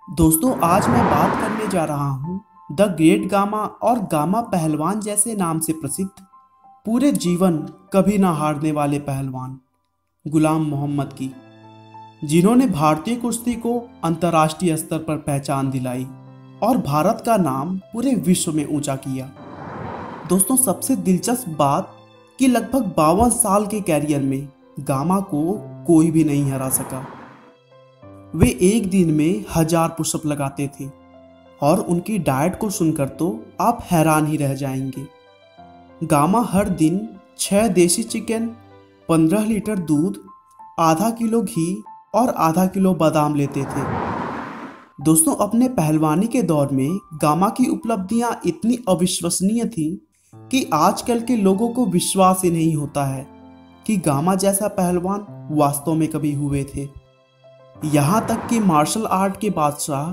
दोस्तों आज मैं बात करने जा रहा हूँ द ग्रेट गामा और गामा पहलवान जैसे नाम से प्रसिद्ध पूरे जीवन कभी ना हारने वाले पहलवान गुलाम मोहम्मद की, जिन्होंने भारतीय कुश्ती को अंतर्राष्ट्रीय स्तर पर पहचान दिलाई और भारत का नाम पूरे विश्व में ऊंचा किया। दोस्तों सबसे दिलचस्प बात कि लगभग 52 साल के कैरियर में गामा को कोई भी नहीं हरा सका। वे एक दिन में 1000 पुशअप लगाते थे और उनकी डाइट को सुनकर तो आप हैरान ही रह जाएंगे। गामा हर दिन 6 देसी चिकन, 15 लीटर दूध, आधा किलो घी और आधा किलो बादाम लेते थे। दोस्तों अपने पहलवानी के दौर में गामा की उपलब्धियां इतनी अविश्वसनीय थी कि आजकल के लोगों को विश्वास ही नहीं होता है कि गामा जैसा पहलवान वास्तव में कभी हुए थे। यहाँ तक कि मार्शल आर्ट के बादशाह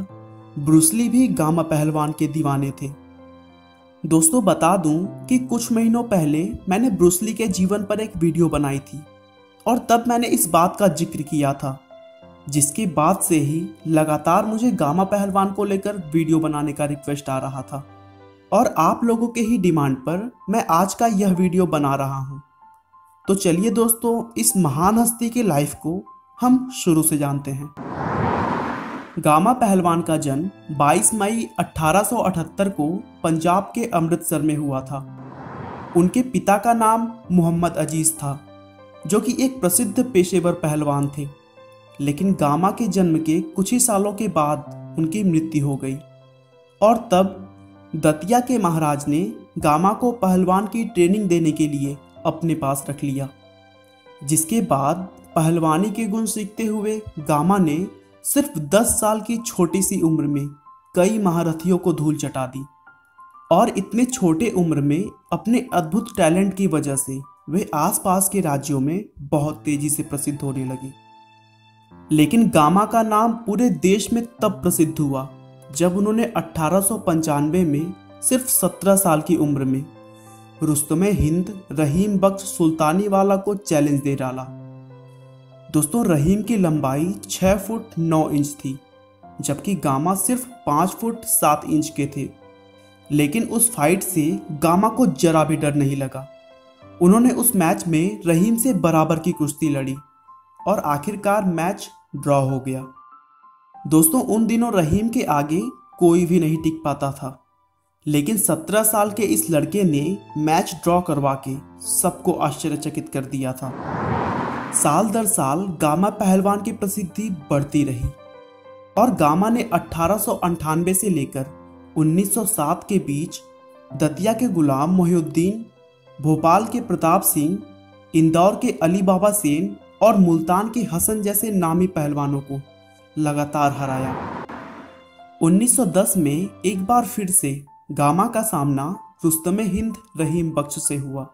ब्रूस ली भी गामा पहलवान के दीवाने थे। दोस्तों बता दूं कि कुछ महीनों पहले मैंने ब्रूस ली के जीवन पर एक वीडियो बनाई थी और तब मैंने इस बात का जिक्र किया था, जिसके बाद से ही लगातार मुझे गामा पहलवान को लेकर वीडियो बनाने का रिक्वेस्ट आ रहा था और आप लोगों के ही डिमांड पर मैं आज का यह वीडियो बना रहा हूँ। तो चलिए दोस्तों इस महान हस्ती के लाइफ को हम शुरू से जानते हैं। गामा पहलवान का जन्म 22 मई 1878 को पंजाब के अमृतसर में हुआ था। उनके पिता का नाम मोहम्मद अजीज था, जो कि एक प्रसिद्ध पेशेवर पहलवान थे। लेकिन गामा के जन्म के कुछ ही सालों के बाद उनकी मृत्यु हो गई और तब दतिया के महाराज ने गामा को पहलवान की ट्रेनिंग देने के लिए अपने पास रख लिया। जिसके बाद पहलवानी के गुण सीखते हुए गामा ने सिर्फ 10 साल की छोटी सी उम्र में कई महारथियों को धूल चटा दी और इतने छोटे उम्र में अपने अद्भुत टैलेंट की वजह से वे आसपास के राज्यों में बहुत तेजी से प्रसिद्ध होने लगे। लेकिन गामा का नाम पूरे देश में तब प्रसिद्ध हुआ जब उन्होंने 1895 में सिर्फ 17 साल की उम्र में रुस्तमे हिंद रहीम बख्श सुल्तानी वाला को चैलेंज दे डाला। दोस्तों रहीम की लंबाई 6 फुट 9 इंच थी, जबकि गामा सिर्फ 5 फुट 7 इंच के थे। लेकिन उस फाइट से गामा को जरा भी डर नहीं लगा। उन्होंने उस मैच में रहीम से बराबर की कुश्ती लड़ी और आखिरकार मैच ड्रॉ हो गया। दोस्तों उन दिनों रहीम के आगे कोई भी नहीं टिक पाता था, लेकिन 17 साल के इस लड़के ने मैच ड्रॉ करवा के सबको आश्चर्यचकित कर दिया था। साल दर साल गामा पहलवान की प्रसिद्धि बढ़ती रही और गामा ने 1898 से लेकर 1907 के बीच दतिया के गुलाम मोहिउद्दीन, भोपाल के प्रताप सिंह, इंदौर के अली बाबा सेन और मुल्तान के हसन जैसे नामी पहलवानों को लगातार हराया। 1910 में एक बार फिर से गामा का सामना रुस्तमे हिंद रहीम बख्श से हुआ,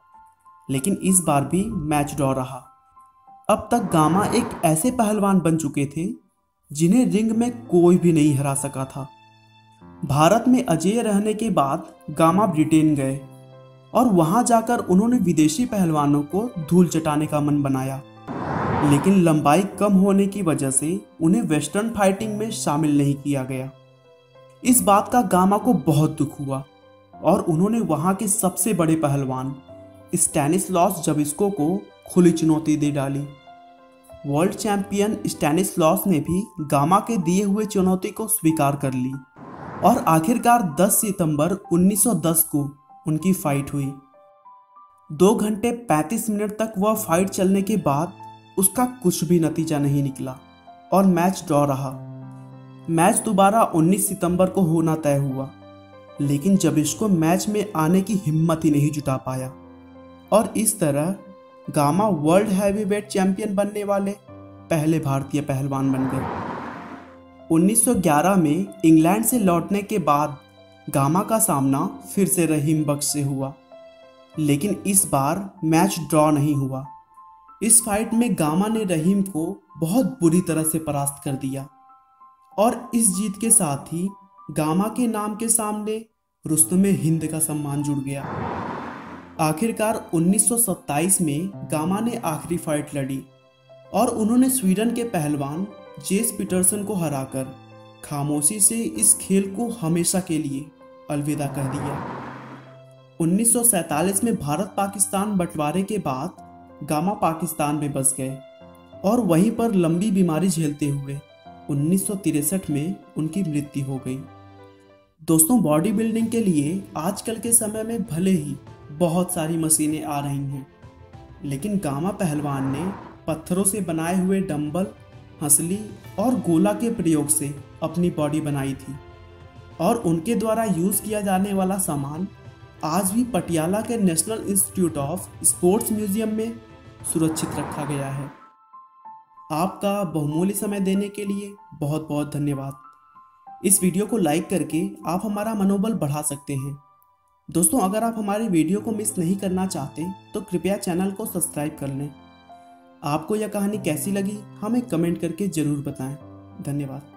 लेकिन इस बार भी मैच ड्रॉ रहा। अब तक गामा एक ऐसे पहलवान बन चुके थे जिन्हें रिंग में कोई भी नहीं हरा सका था। भारत में अजेय रहने के बाद गामा ब्रिटेन गए और वहां जाकर उन्होंने विदेशी पहलवानों को धूल चटाने का मन बनाया, लेकिन लंबाई कम होने की वजह से उन्हें वेस्टर्न फाइटिंग में शामिल नहीं किया गया। इस बात का गामा को बहुत दुख हुआ और उन्होंने वहां के सबसे बड़े पहलवान स्टैनिस्लॉस ज़बिस्को को खुली चुनौती दे डाली। वर्ल्ड चैंपियन स्टैनिस्लॉस ने भी गामा के दिए हुए चुनौती को स्वीकार कर ली और आखिरकार 10 सितंबर 1910 को उनकी फाइट हुई। 2 घंटे 35 मिनट तक वह फाइट चलने के बाद उसका कुछ भी नतीजा नहीं निकला और मैच ड्रॉ रहा। मैच दोबारा 19 सितंबर को होना तय हुआ, लेकिन ज़बिस्को मैच में आने की हिम्मत ही नहीं जुटा पाया और इस तरह गामा वर्ल्ड हैवीवेट चैंपियन बनने वाले पहले भारतीय पहलवान बन गए। 1911 में इंग्लैंड से लौटने के बाद गामा का सामना फिर से रहीम बख्श से हुआ, लेकिन इस बार मैच ड्रॉ नहीं हुआ। इस फाइट में गामा ने रहीम को बहुत बुरी तरह से परास्त कर दिया और इस जीत के साथ ही गामा के नाम के सामने रुस्तमे हिंद का सम्मान जुड़ गया। आखिरकार 1927 में गामा ने आखिरी फाइट लड़ी और उन्होंने स्वीडन के पहलवान जेस पीटरसन को हराकर खामोशी से इस खेल को हमेशा के लिए अलविदा कह दिया। 1947 में भारत पाकिस्तान बंटवारे के बाद गामा पाकिस्तान में बस गए और वहीं पर लंबी बीमारी झेलते हुए 1963 में उनकी मृत्यु हो गई। दोस्तों, बॉडी बिल्डिंग के लिए आजकल के समय में भले ही बहुत सारी मशीनें आ रही हैं, लेकिन गामा पहलवान ने पत्थरों से बनाए हुए डंबल, हंसली और गोला के प्रयोग से अपनी बॉडी बनाई थी और उनके द्वारा यूज किया जाने वाला सामान आज भी पटियाला के national institute of sports museum में सुरक्षित रखा गया है। आपका बहुमूल्य समय देने के लिए बहुत बहुत धन्यवाद। इस वीडियो को लाइक करके आप हमारा मनोबल बढ़ा सकते हैं। दोस्तों, अगर आप हमारे वीडियो को मिस नहीं करना चाहते तो कृपया चैनल को सब्सक्राइब कर लें। आपको यह कहानी कैसी लगी हमें कमेंट करके ज़रूर बताएं। धन्यवाद।